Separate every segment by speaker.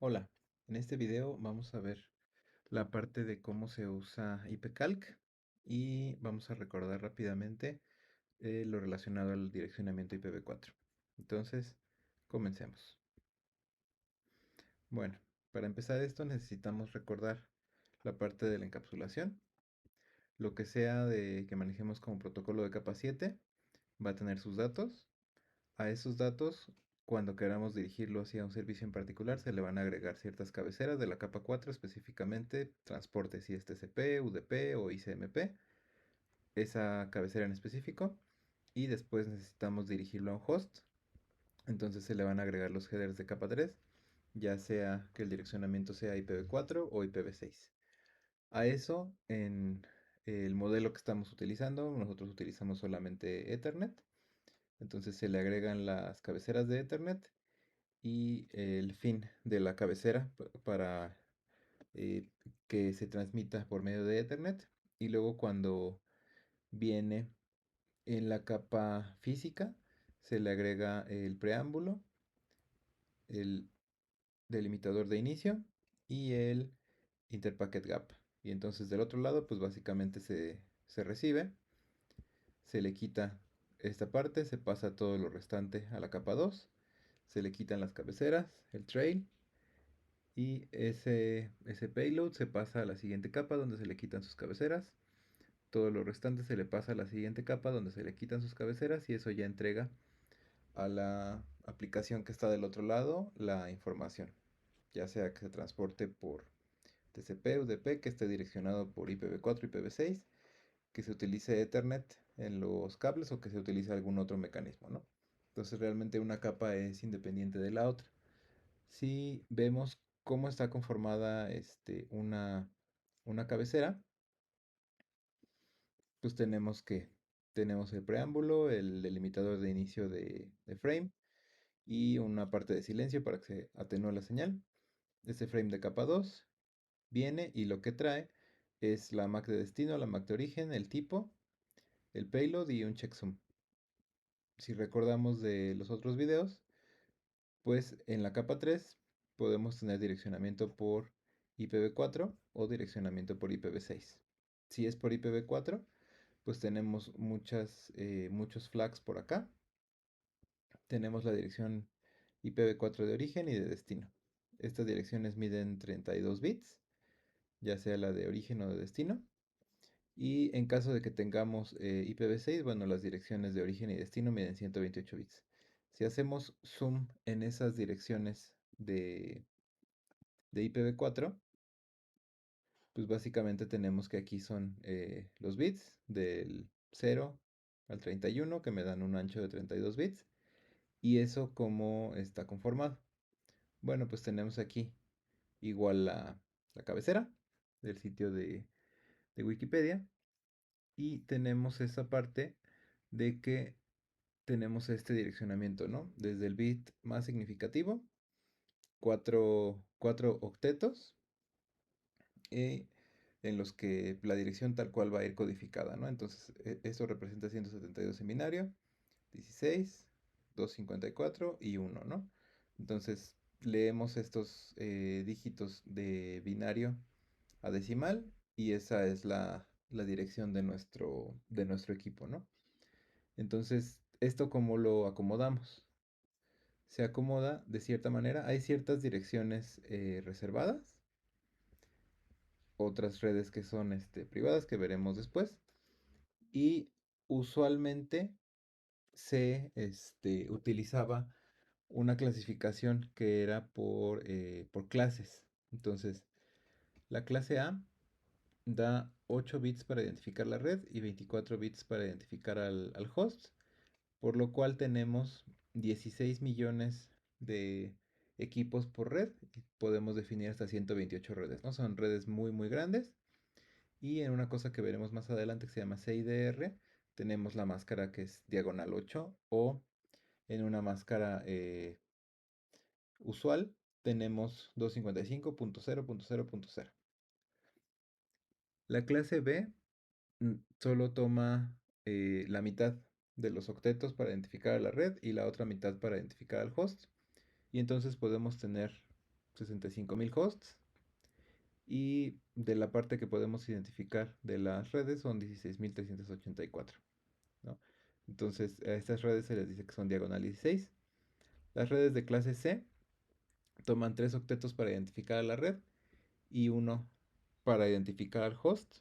Speaker 1: Hola, en este video vamos a ver la parte de cómo se usa IPCalc y vamos a recordar rápidamente lo relacionado al direccionamiento IPv4. Entonces, comencemos. Bueno, para empezar esto necesitamos recordar la parte de la encapsulación. Lo que sea de que manejemos como protocolo de capa 7 va a tener sus datos. A esos datos, cuando queramos dirigirlo hacia un servicio en particular, se le van a agregar ciertas cabeceras de la capa 4, específicamente transportes ISTCP, UDP o ICMP, esa cabecera en específico, y después necesitamos dirigirlo a un host, entonces se le van a agregar los headers de capa 3, ya sea que el direccionamiento sea IPv4 o IPv6. A eso, en el modelo que estamos utilizando, nosotros utilizamos solamente Ethernet, entonces se le agregan las cabeceras de Ethernet y el fin de la cabecera para eh, que se transmita por medio de Ethernet. Y luego cuando viene en la capa física, se le agrega el preámbulo, el delimitador de inicio y el interpacket gap. Y entonces del otro lado, pues básicamente se recibe, se le quita esta parte, se pasa todo lo restante a la capa 2, se le quitan las cabeceras, el trail, y ese payload se pasa a la siguiente capa donde se le quitan sus cabeceras. Todo lo restante se le pasa a la siguiente capa donde se le quitan sus cabeceras y eso ya entrega a la aplicación que está del otro lado la información. Ya sea que se transporte por TCP, UDP, que esté direccionado por IPv4, IPv6, que se utilice Ethernet en los cables o que se utilice algún otro mecanismo, ¿no? Entonces realmente una capa es independiente de la otra. Si vemos cómo está conformada una cabecera, pues tenemos el preámbulo, el delimitador de inicio de frame y una parte de silencio para que se atenúe la señal. Este frame de capa 2 viene y lo que trae es la MAC de destino, la MAC de origen, el tipo, el payload y un checksum. Si recordamos de los otros videos, pues en la capa 3 podemos tener direccionamiento por IPv4 o direccionamiento por IPv6. Si es por IPv4, pues tenemos muchos flags por acá. Tenemos la dirección IPv4 de origen y de destino. Estas direcciones miden 32 bits, ya sea la de origen o de destino. Y en caso de que tengamos IPv6, bueno, las direcciones de origen y destino miden 128 bits. Si hacemos zoom en esas direcciones de IPv4, pues básicamente tenemos que aquí son los bits del 0 al 31, que me dan un ancho de 32 bits. ¿Y eso cómo está conformado? Bueno, pues tenemos aquí igual la cabecera del sitio de Wikipedia. Y tenemos esa parte de que tenemos este direccionamiento, ¿no? Desde el bit más significativo, cuatro octetos, en los que la dirección tal cual va a ir codificada, ¿no? Entonces, eso representa 172 en binario, 16, 254 y 1, ¿no? Entonces, leemos estos dígitos de binario a decimal y esa es la dirección de nuestro equipo, ¿no? Entonces, ¿esto cómo lo acomodamos? Se acomoda de cierta manera. Hay ciertas direcciones reservadas, otras redes que son privadas que veremos después. Y usualmente se utilizaba una clasificación que era por clases. Entonces, la clase A da 8 bits para identificar la red y 24 bits para identificar al host, por lo cual tenemos 16 millones de equipos por red y podemos definir hasta 128 redes, ¿no? Son redes muy, muy grandes. Y en una cosa que veremos más adelante que se llama CIDR, tenemos la máscara que es diagonal 8 o en una máscara usual tenemos 255.0.0.0. La clase B solo toma la mitad de los octetos para identificar a la red y la otra mitad para identificar al host. Y entonces podemos tener 65.000 hosts. Y de la parte que podemos identificar de las redes son 16.384, ¿no? Entonces a estas redes se les dice que son diagonal 16. Las redes de clase C toman 3 octetos para identificar a la red y uno para identificar al host.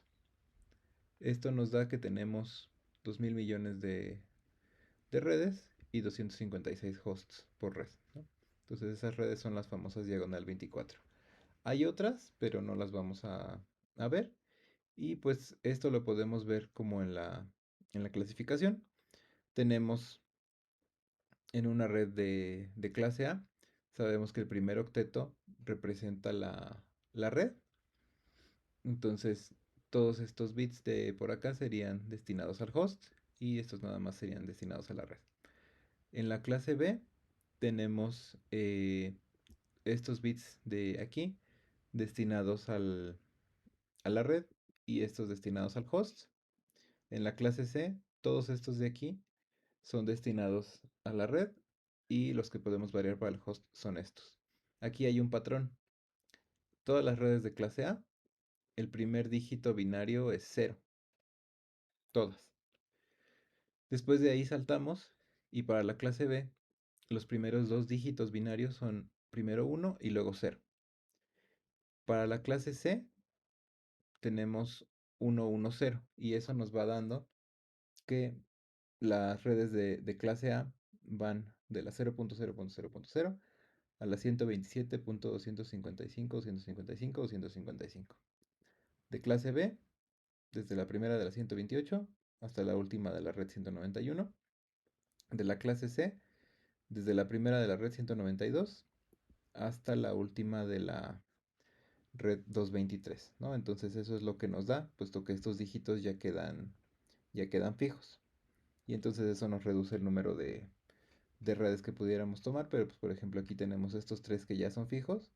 Speaker 1: Esto nos da que tenemos 2.000 millones de redes y 256 hosts por red, ¿no? Entonces esas redes son las famosas diagonal 24. Hay otras, pero no las vamos a ver. Y pues esto lo podemos ver como en la clasificación. Tenemos en una red de clase A, sabemos que el primer octeto representa la red. Entonces todos estos bits de por acá serían destinados al host y estos nada más serían destinados a la red. En la clase B tenemos estos bits de aquí destinados a la red y estos destinados al host. En la clase C, todos estos de aquí son destinados a la red y los que podemos variar para el host son estos. Aquí hay un patrón. Todas las redes de clase A, el primer dígito binario es 0. Todas. Después de ahí saltamos y para la clase B, los primeros dos dígitos binarios son primero 1 y luego 0. Para la clase C tenemos 1, 1, 0 y eso nos va dando que las redes de clase A van de la 0.0.0.0 a la 127.255, 255, 255. De clase B, desde la primera de la 128 hasta la última de la red 191. De la clase C, desde la primera de la red 192 hasta la última de la red 223, ¿no? Entonces eso es lo que nos da, puesto que estos dígitos ya quedan fijos. Y entonces eso nos reduce el número de redes que pudiéramos tomar, pero pues por ejemplo aquí tenemos estos tres que ya son fijos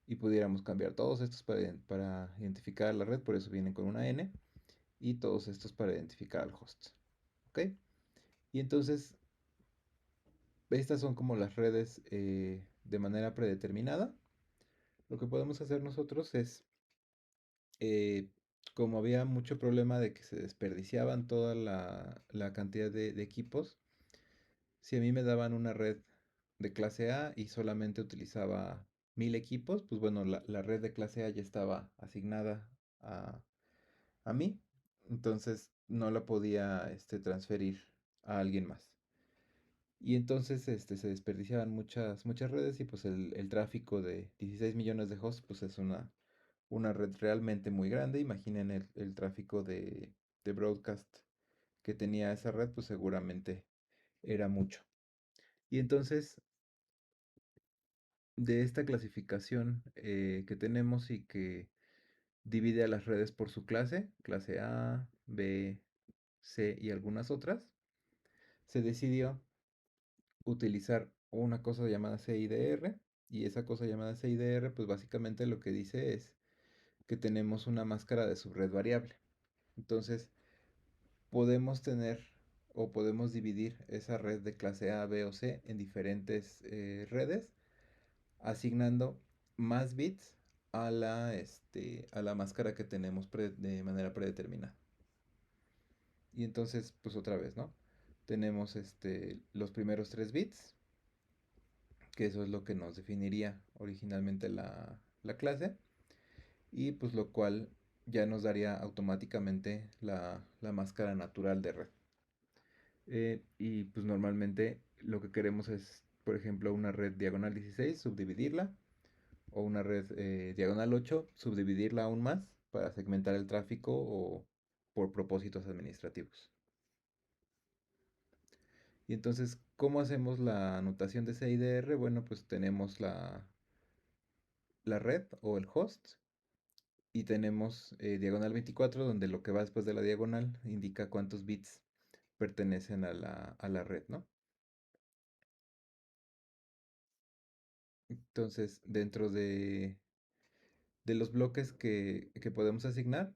Speaker 1: y pudiéramos cambiar todos estos para identificar la red, por eso vienen con una N, y todos estos para identificar al host. ¿Ok? Y entonces estas son como las redes de manera predeterminada. Lo que podemos hacer nosotros es, eh, como había mucho problema de que se desperdiciaban toda la cantidad de equipos, si a mí me daban una red de clase A y solamente utilizaba 1000 equipos, pues bueno, la red de clase A ya estaba asignada a, a mí, entonces no la podía transferir a alguien más. Y entonces se desperdiciaban muchas redes y pues el tráfico de 16 millones de hosts pues es una red realmente muy grande. Imaginen el tráfico de broadcast que tenía esa red, pues seguramente era mucho. Y entonces de esta clasificación que tenemos y que divide a las redes por su clase A, B, C y algunas otras, se decidió utilizar una cosa llamada CIDR y esa cosa llamada CIDR pues básicamente lo que dice es que tenemos una máscara de subred variable. Entonces podemos tener o podemos dividir esa red de clase A, B o C en diferentes redes asignando más bits a la máscara que tenemos de manera predeterminada. Y entonces, pues otra vez, ¿no? Tenemos los primeros 3 bits, que eso es lo que nos definiría originalmente la clase, y pues lo cual ya nos daría automáticamente la máscara natural de red. Y pues normalmente lo que queremos es, por ejemplo, una red diagonal 16, subdividirla, o una red diagonal 8, subdividirla aún más para segmentar el tráfico o por propósitos administrativos. Y entonces, ¿cómo hacemos la anotación de CIDR? Bueno, pues tenemos la red o el host y tenemos diagonal 24 donde lo que va después de la diagonal indica cuántos bits pertenecen a la red, ¿no? Entonces, dentro de los bloques que podemos asignar,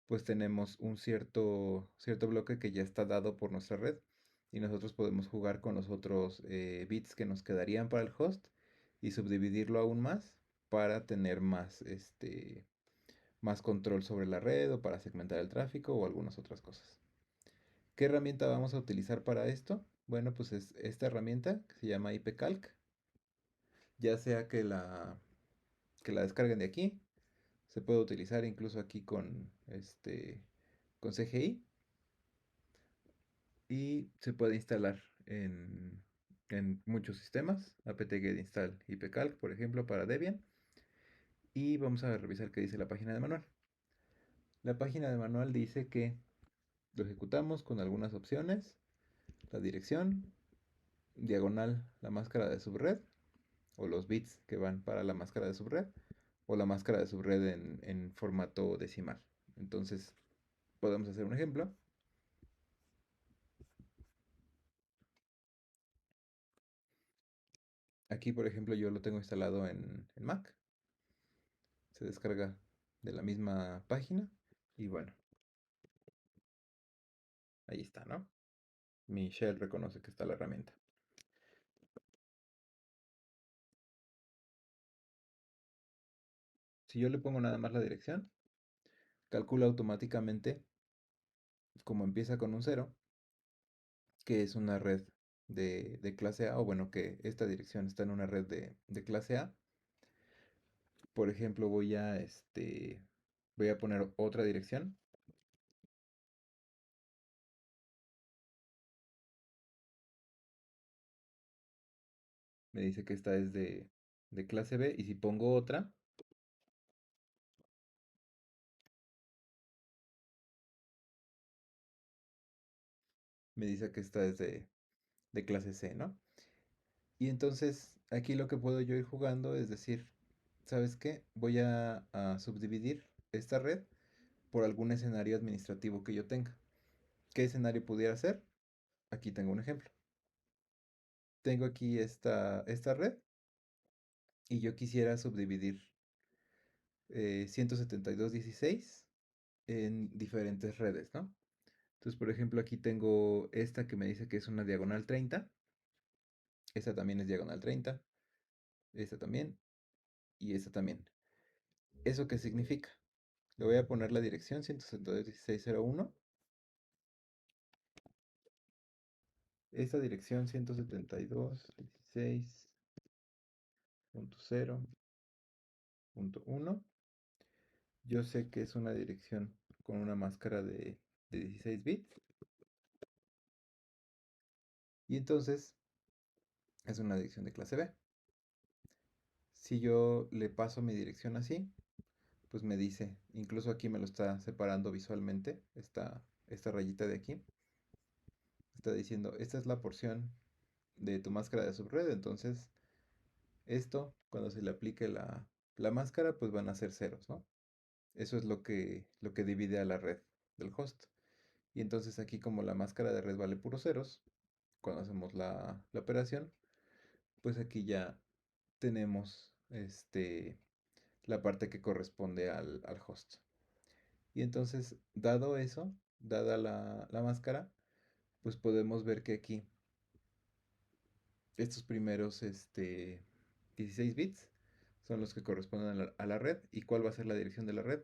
Speaker 1: pues tenemos un cierto bloque que ya está dado por nuestra red y nosotros podemos jugar con los otros bits que nos quedarían para el host y subdividirlo aún más para tener más, más control sobre la red o para segmentar el tráfico o algunas otras cosas. ¿Qué herramienta vamos a utilizar para esto? Bueno, pues es esta herramienta que se llama IPCalc, ya sea que la descarguen de aquí, se puede utilizar incluso aquí con CGI y se puede instalar en muchos sistemas, apt-get install ipcalc, por ejemplo, para Debian. Y vamos a revisar qué dice la página de manual. La página de manual dice que lo ejecutamos con algunas opciones, la dirección, diagonal la máscara de subred, o los bits que van para la máscara de subred, o la máscara de subred en formato decimal. Entonces, podemos hacer un ejemplo. Aquí, por ejemplo, yo lo tengo instalado en Mac. Se descarga de la misma página. Y bueno, ahí está, ¿no? Mi shell reconoce que está la herramienta. Si yo le pongo nada más la dirección, calcula automáticamente, como empieza con un cero, que es una red de clase A, o bueno, que esta dirección está en una red de clase A. Por ejemplo, voy a poner otra dirección. Me dice que esta es de clase B. Y si pongo otra, me dice que esta es de clase C, ¿no? Y entonces aquí lo que puedo yo ir jugando es decir, ¿sabes qué? Voy a subdividir esta red por algún escenario administrativo que yo tenga. ¿Qué escenario pudiera ser? Aquí tengo un ejemplo. Tengo aquí esta red y yo quisiera subdividir 172.16 en diferentes redes, ¿no? Entonces, por ejemplo, aquí tengo esta que me dice que es una diagonal 30. Esta también es diagonal 30. Esta también. Y esta también. ¿Eso qué significa? Le voy a poner la dirección 172.16.01. Esta dirección 172.16.0.1. Yo sé que es una dirección con una máscara de 16 bits. Y entonces es una dirección de clase B. Si yo le paso mi dirección así, pues me dice, incluso aquí me lo está separando visualmente, esta rayita de aquí, está diciendo, esta es la porción de tu máscara de subred, entonces esto, cuando se le aplique la máscara, pues van a ser ceros, ¿no? Eso es lo que divide a la red del host. Y entonces aquí como la máscara de red vale puros ceros, cuando hacemos la operación, pues aquí ya tenemos la parte que corresponde al host. Y entonces, dado eso, dada la máscara, pues podemos ver que aquí estos primeros 16 bits son los que corresponden a la red. ¿Y cuál va a ser la dirección de la red?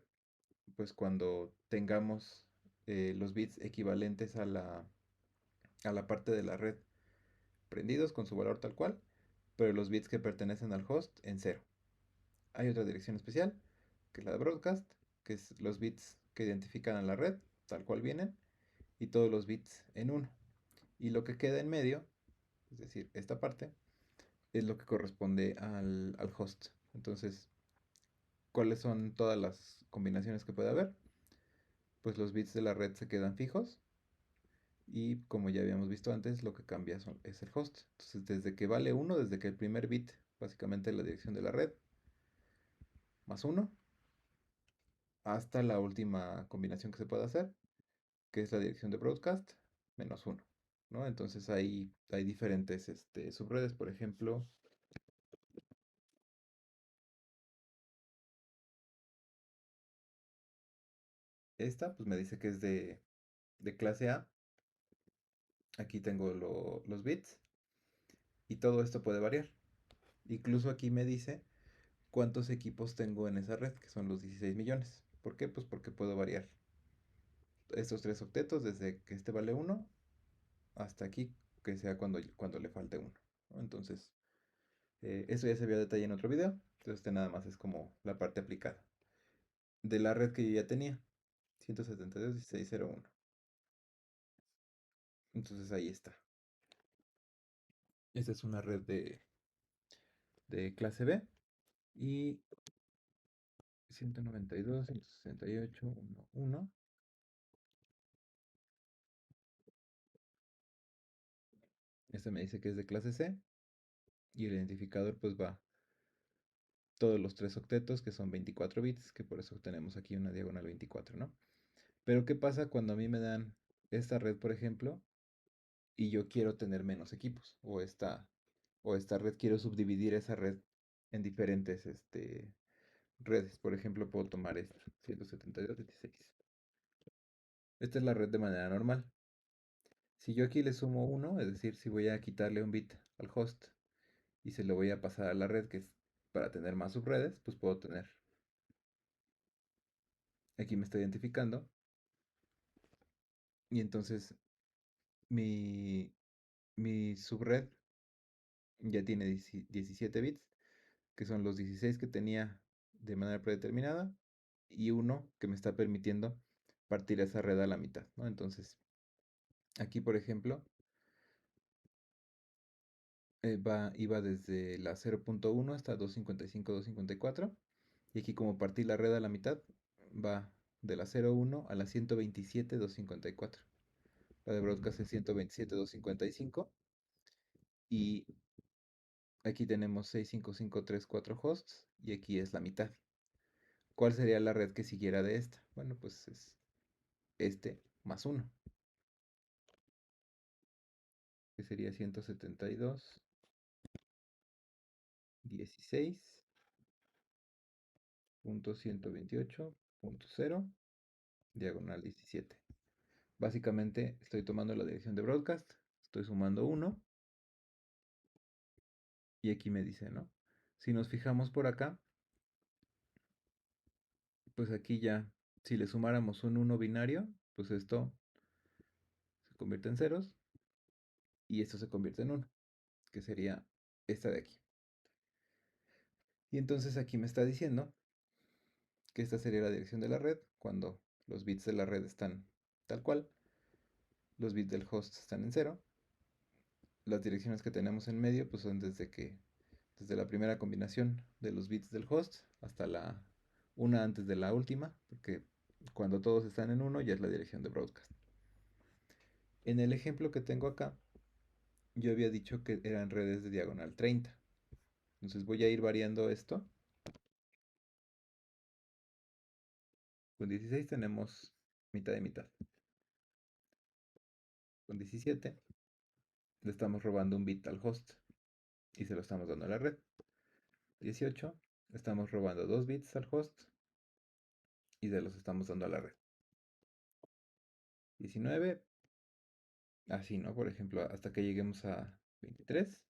Speaker 1: Pues cuando tengamos los bits equivalentes a la parte de la red prendidos con su valor tal cual, pero los bits que pertenecen al host en cero. Hay otra dirección especial, que es la de broadcast, que es los bits que identifican a la red, tal cual vienen, y todos los bits en uno. Y lo que queda en medio, es decir, esta parte, es lo que corresponde al host. Entonces, ¿cuáles son todas las combinaciones que puede haber? Pues los bits de la red se quedan fijos y como ya habíamos visto antes, lo que cambia es el host. Entonces, desde que vale 1, desde que el primer bit, básicamente la dirección de la red, más 1, hasta la última combinación que se puede hacer, que es la dirección de broadcast, menos 1. ¿No? Entonces hay diferentes subredes, por ejemplo, esta pues me dice que es de clase A. Aquí tengo los bits y todo esto puede variar. Incluso aquí me dice cuántos equipos tengo en esa red, que son los 16 millones. ¿Por qué? Pues porque puedo variar estos tres octetos desde que este vale uno hasta aquí, que sea cuando le falte uno, ¿no? Entonces, eso ya se vio a detalle en otro video. Entonces, este nada más es como la parte aplicada de la red que yo ya tenía, 172.16.01. Entonces, ahí está. Esta es una red de clase B y 192.168.1.1. Este me dice que es de clase C y el identificador pues va todos los tres octetos que son 24 bits, que por eso tenemos aquí una diagonal 24, ¿no? Pero ¿qué pasa cuando a mí me dan esta red, por ejemplo, y yo quiero tener menos equipos? O esta red, quiero subdividir esa red en diferentes redes. Por ejemplo, puedo tomar esta, 172.16. Esta es la red de manera normal. Si yo aquí le sumo 1, es decir, si voy a quitarle un bit al host y se lo voy a pasar a la red, que es para tener más subredes, pues puedo tener. Aquí me está identificando. Y entonces mi subred ya tiene 17 bits, que son los 16 que tenía de manera predeterminada y uno que me está permitiendo partir esa red a la mitad, ¿no? Entonces, aquí, por ejemplo, iba desde la 0.1 hasta 255, 254. Y aquí como partí la red a la mitad, va de la 0.1 a la 127, 254. La de broadcast es 127, 255. Y aquí tenemos 65534 hosts y aquí es la mitad. ¿Cuál sería la red que siguiera de esta? Bueno, pues es este más uno, que sería 172.16.128.0 diagonal 17. Básicamente estoy tomando la dirección de broadcast, estoy sumando 1 y aquí me dice, ¿no? Si nos fijamos por acá, pues aquí ya, si le sumáramos un 1 binario, pues esto se convierte en ceros y esto se convierte en 1, que sería esta de aquí. Y entonces aquí me está diciendo que esta sería la dirección de la red cuando los bits de la red están tal cual, los bits del host están en cero. Las direcciones que tenemos en medio pues son desde la primera combinación de los bits del host hasta una antes de la última, porque cuando todos están en uno ya es la dirección de broadcast. En el ejemplo que tengo acá, yo había dicho que eran redes de diagonal 30. Entonces voy a ir variando esto. Con 16 tenemos mitad de mitad. Con 17 le estamos robando un bit al host y se lo estamos dando a la red. 18 estamos robando 2 bits al host y se los estamos dando a la red. 19, así, ¿no? Por ejemplo, hasta que lleguemos a 23,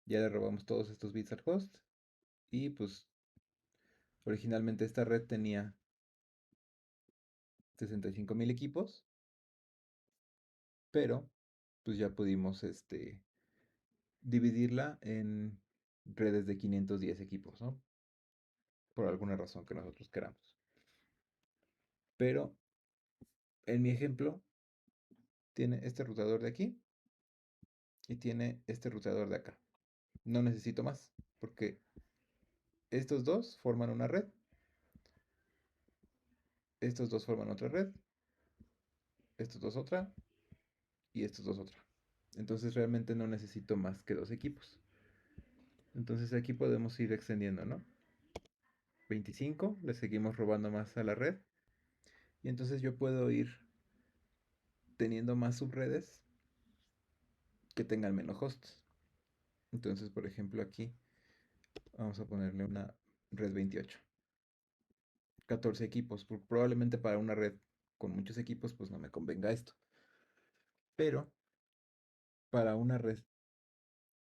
Speaker 1: ya le robamos todos estos bits al host y pues originalmente esta red tenía 65.000 equipos, pero pues ya pudimos dividirla en redes de 510 equipos, ¿no? Por alguna razón que nosotros queramos. Pero en mi ejemplo tiene este routador de aquí y tiene este routador de acá. No necesito más porque estos dos forman una red, estos dos forman otra red, estos dos otra y estos dos otra. Entonces realmente no necesito más que dos equipos. Entonces aquí podemos ir extendiendo, ¿no? 25, le seguimos robando más a la red. Y entonces yo puedo ir teniendo más subredes que tengan menos hosts. Entonces, por ejemplo, aquí vamos a ponerle una red 28. 14 equipos. Probablemente para una red con muchos equipos, pues no me convenga esto. Pero para una red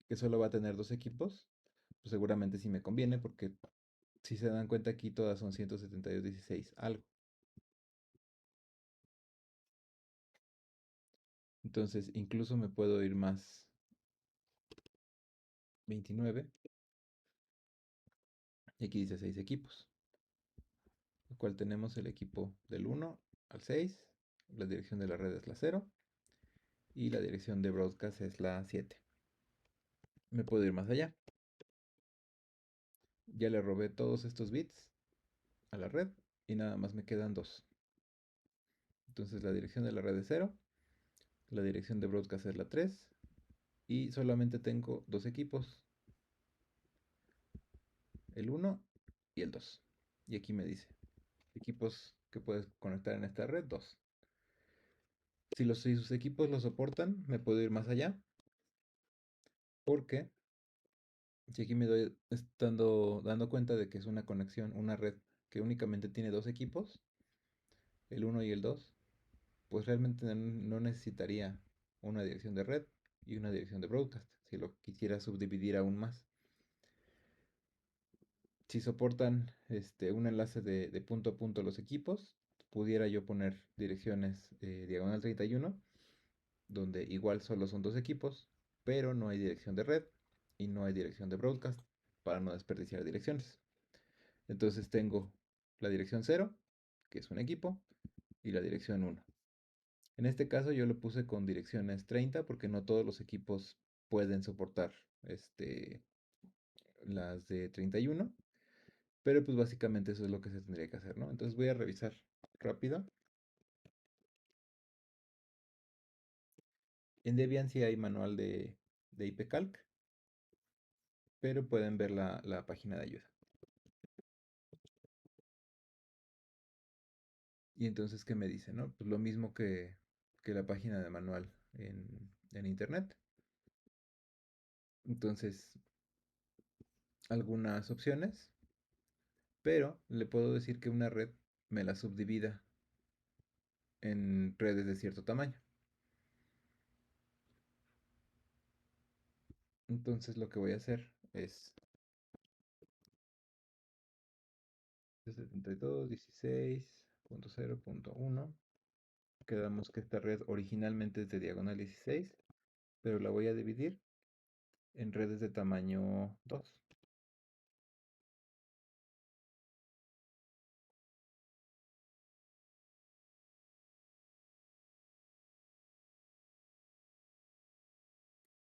Speaker 1: que solo va a tener dos equipos, pues seguramente sí me conviene porque si se dan cuenta aquí todas son 172.16 algo. Entonces incluso me puedo ir más 29 y aquí dice 6 equipos, lo cual tenemos el equipo del 1 al 6, la dirección de la red es la 0 y la dirección de broadcast es la 7. Me puedo ir más allá. Ya le robé todos estos bits a la red y nada más me quedan dos. Entonces la dirección de la red es 0, la dirección de broadcast es la 3 y solamente tengo dos equipos, el 1 y el 2. Y aquí me dice, equipos que puedes conectar en esta red, 2. Si sus equipos lo soportan, me puedo ir más allá, porque si aquí me doy dando cuenta de que es una conexión, una red que únicamente tiene dos equipos, el 1 y el 2, pues realmente no necesitaría una dirección de red y una dirección de broadcast, si lo quisiera subdividir aún más. Si soportan un enlace de punto a punto los equipos, pudiera yo poner direcciones diagonal 31, donde igual solo son dos equipos, pero no hay dirección de red y no hay dirección de broadcast para no desperdiciar direcciones. Entonces tengo la dirección 0, que es un equipo, y la dirección 1. En este caso yo lo puse con direcciones 30 porque no todos los equipos pueden soportar las de 31, pero pues básicamente eso es lo que se tendría que hacer, ¿no? Entonces voy a revisar rápido. En Debian sí hay manual de IPCalc, pero pueden ver la página de ayuda. Y entonces, ¿qué me dice, no? Pues lo mismo que la página de manual en internet. Entonces, algunas opciones, pero le puedo decir que una red me la subdivida en redes de cierto tamaño. Entonces lo que voy a hacer es 72.16.0.1. Quedamos que esta red originalmente es de diagonal 16, pero la voy a dividir en redes de tamaño 2.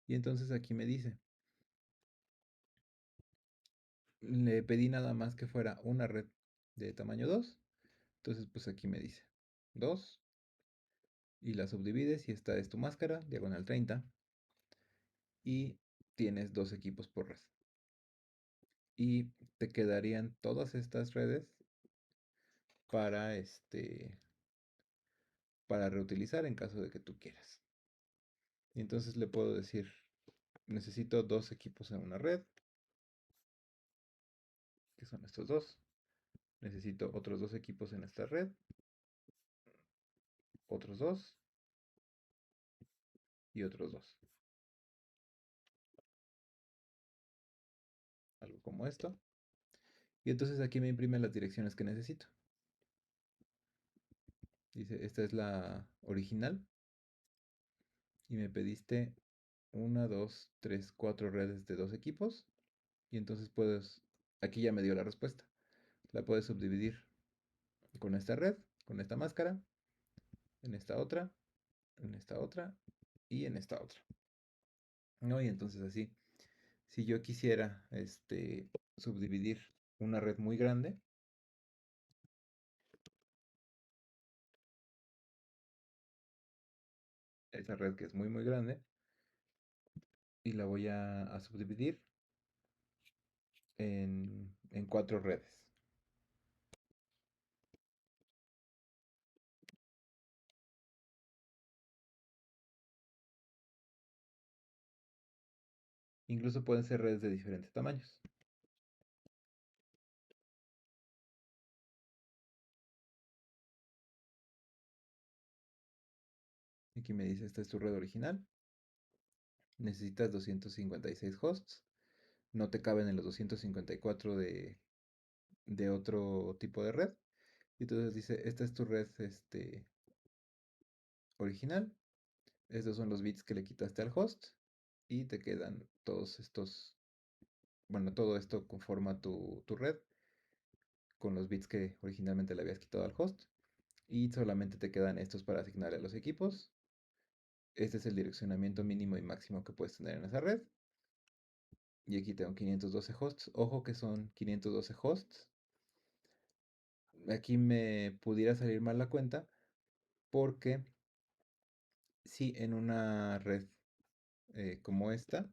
Speaker 1: Y entonces aquí me dice, le pedí nada más que fuera una red de tamaño 2. Entonces pues aquí me dice 2 y la subdivides y esta es tu máscara, diagonal 30. Y tienes dos equipos por red. Y te quedarían todas estas redes para para reutilizar en caso de que tú quieras. Y entonces le puedo decir, necesito dos equipos en una red, que son estos dos. Necesito otros dos equipos en esta red, otros dos y otros dos. Algo como esto. Y entonces aquí me imprime las direcciones que necesito. Dice, esta es la original. Y me pediste una, dos, tres, cuatro redes de dos equipos. Y entonces puedes, aquí ya me dio la respuesta. La puedes subdividir con esta red, con esta máscara, en esta otra, en esta otra y en esta otra. ¿No? Y entonces así, si yo quisiera subdividir una red muy grande, esa red que es muy grande, y la voy a subdividir en cuatro redes. Incluso pueden ser redes de diferentes tamaños. Aquí me dice, esta es tu red original. Necesitas 256 hosts. no te caben en los 254 de otro tipo de red. Y entonces dice, esta es tu red original, estos son los bits que le quitaste al host y te quedan todos estos, bueno, todo esto conforma tu red con los bits que originalmente le habías quitado al host y solamente te quedan estos para asignarle a los equipos. Este es el direccionamiento mínimo y máximo que puedes tener en esa red. Y aquí tengo 512 hosts. Ojo que son 512 hosts. Aquí me pudiera salir mal la cuenta porque si en una red como esta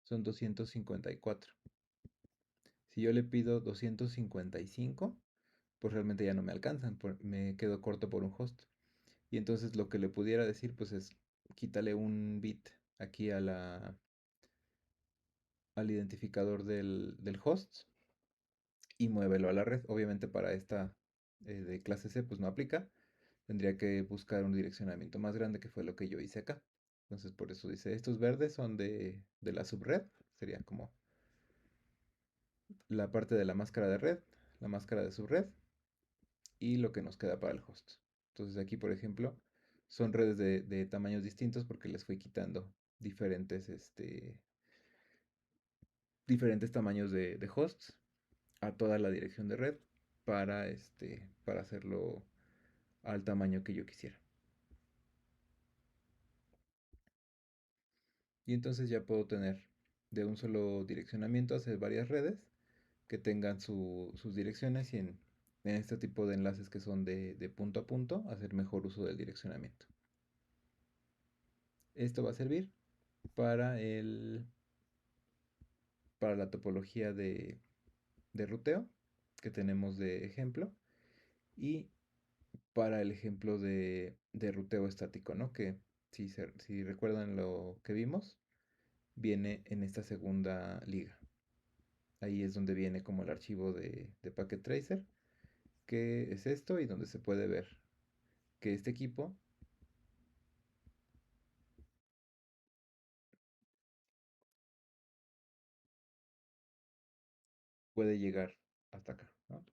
Speaker 1: son 254. Si yo le pido 255, pues realmente ya no me alcanzan, me quedo corto por un host. Y entonces lo que le pudiera decir pues es quítale un bit aquí al identificador del host y muévelo a la red. Obviamente para esta de clase C pues no aplica. Tendría que buscar un direccionamiento más grande que fue lo que yo hice acá. Entonces por eso dice, estos verdes son de la subred. Sería como la parte de la máscara de red, la máscara de subred y lo que nos queda para el host. Entonces aquí por ejemplo son redes de tamaños distintos porque les fui quitando diferentes, diferentes tamaños de hosts a toda la dirección de red para hacerlo al tamaño que yo quisiera. Y entonces ya puedo tener de un solo direccionamiento hacer varias redes que tengan sus direcciones y en este tipo de enlaces que son de punto a punto hacer mejor uso del direccionamiento. Esto va a servir para para la topología de ruteo que tenemos de ejemplo y para el ejemplo de ruteo estático, ¿no? Que si recuerdan lo que vimos, viene en esta segunda liga. Ahí es donde viene como el archivo de Packet Tracer, que es esto y donde se puede ver que este equipo puede llegar hasta acá, ¿no?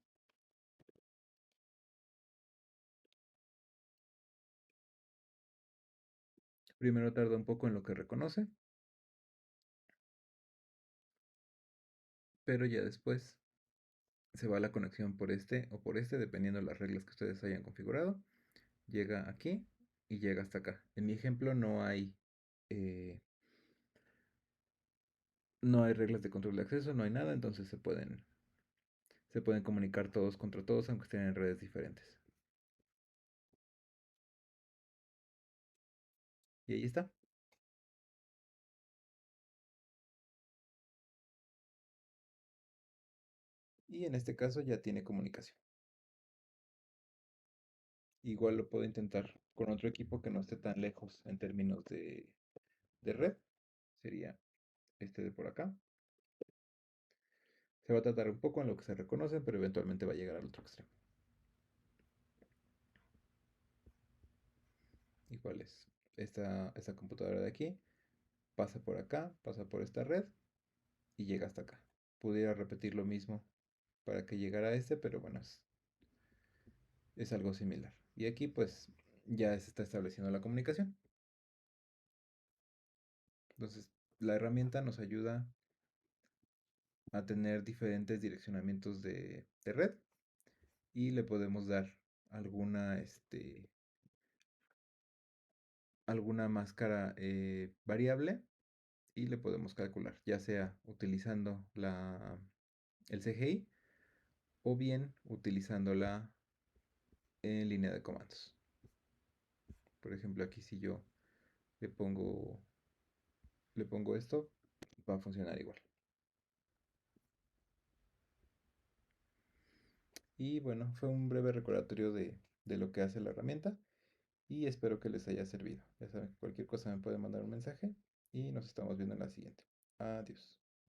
Speaker 1: Primero tarda un poco en lo que reconoce, pero ya después se va la conexión por este o por este, dependiendo de las reglas que ustedes hayan configurado. Llega aquí y llega hasta acá. En mi ejemplo eh, no hay reglas de control de acceso, no hay nada, entonces se pueden comunicar todos contra todos, aunque estén en redes diferentes. Y ahí está. Y en este caso ya tiene comunicación. Igual lo puedo intentar con otro equipo que no esté tan lejos en términos de red. Sería este de por acá. Se va a tratar un poco en lo que se reconocen, pero eventualmente va a llegar al otro extremo. Igual es esta computadora de aquí. Pasa por acá, pasa por esta red y llega hasta acá. Pudiera repetir lo mismo para que llegara a este, pero bueno, es algo similar. Y aquí pues ya se está estableciendo la comunicación. Entonces la herramienta nos ayuda a tener diferentes direccionamientos de red y le podemos dar alguna, alguna máscara variable y le podemos calcular, ya sea utilizando el CGI o bien utilizándola en línea de comandos. Por ejemplo, aquí si yo le pongo, le pongo esto, va a funcionar igual. Y bueno, fue un breve recordatorio de lo que hace la herramienta y espero que les haya servido. Ya saben, cualquier cosa me pueden mandar un mensaje y nos estamos viendo en la siguiente. Adiós.